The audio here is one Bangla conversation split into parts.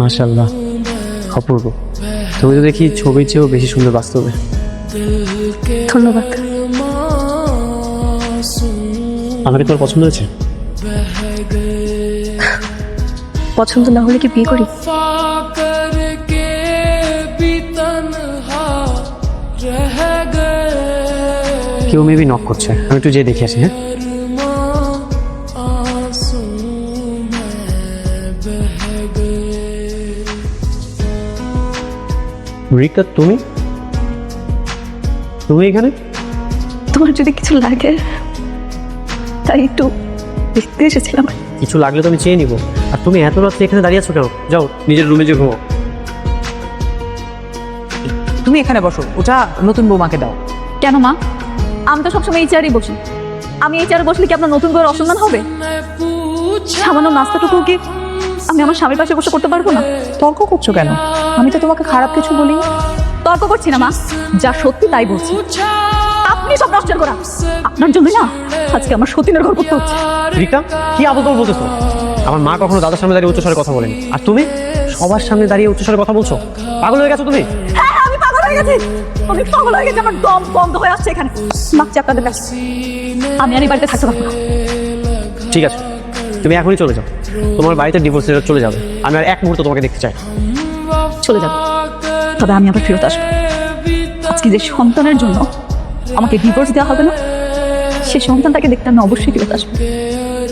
মাশাআল্লাহ, অপূর্ব। তুমি তো দেখি ছবির চেয়েও বেশি সুন্দর বাস্তবে। ধন্যবাদ। আমাকে তোমার পছন্দ হয়েছে? পছন্দ না হলে কি বিয়ে করি? কেউ মেবি নক করছে, আমি একটু যেয়ে দেখে আসি। হ্যাঁ, রিকা, তুমি তুমি এখানে? তোমার যদি কিছু লাগে তাই একটু দেখতে এসেছিলাম। কিছু লাগলে তো আমি চেয়ে নিবো। আর তুমি এত রাত্রে এখানে দাঁড়িয়ে আছো কেন? যাও নিজের রুমে যে ঘুমো। তুমি এখানে বসো, ওটা নতুন বৌমাকে দাও। কেন মা? আমি তো সবসময় এই চেয়ারই বসি। আমি এই চেয়ারে বসলে কি আপনার নতুন বউয়ের অসম্মান হবে? সামান্য নাস্তাটুকু কি আমি আমার স্বামীর পাশে বসে করতে পারবো না? তর্ক করছো কেন? আমি তো তোমাকে খারাপ কিছু বলিনি। তর্ক করছি না মা, যা সত্যি তাই বলছি। আপনি সব নষ্ট করা, আপনার জন্যই না আজকে আমার সতীনের ঘর করতে হচ্ছে। রিকা, কি আবল তাবল বলতেছো? আমার মা কখনো দাদার সামনে দাঁড়িয়ে উচ্চস্বরে কথা বলেনি, আর তুমি সবার সামনে দাঁড়িয়ে উচ্চস্বরে কথা বলছো। পাগল হয়ে গেছো তুমি? হ্যাঁ, আমি পাগল হয়ে গেছি। আমি পাগল হয়ে গেছি, আমার দম বন্ধ হয়ে আসছে এখানে। মাগছি আপনাদের কাছে, আমি আর এই বাড়িতে থাকতে পারবো না। ঠিক আছে, তুমি এখনই চলে যাও। তোমার বাড়িতে ডিভোর্স লেটার চলে যাবে। আমি আর এক মুহূর্ত তোমাকে দেখতে চাই। চলে যাবো, তবে আমি আবার ফেরত আসবো। আজকে যে সন্তানের জন্য আমাকে ডিভোর্স দেওয়া হবে না, সে সন্তানটাকে দেখতে আমি অবশ্যই ফেরত আসবো।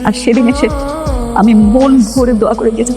আর সেদিন এসে আমি মন ভরে দোয়া করে গিয়েছি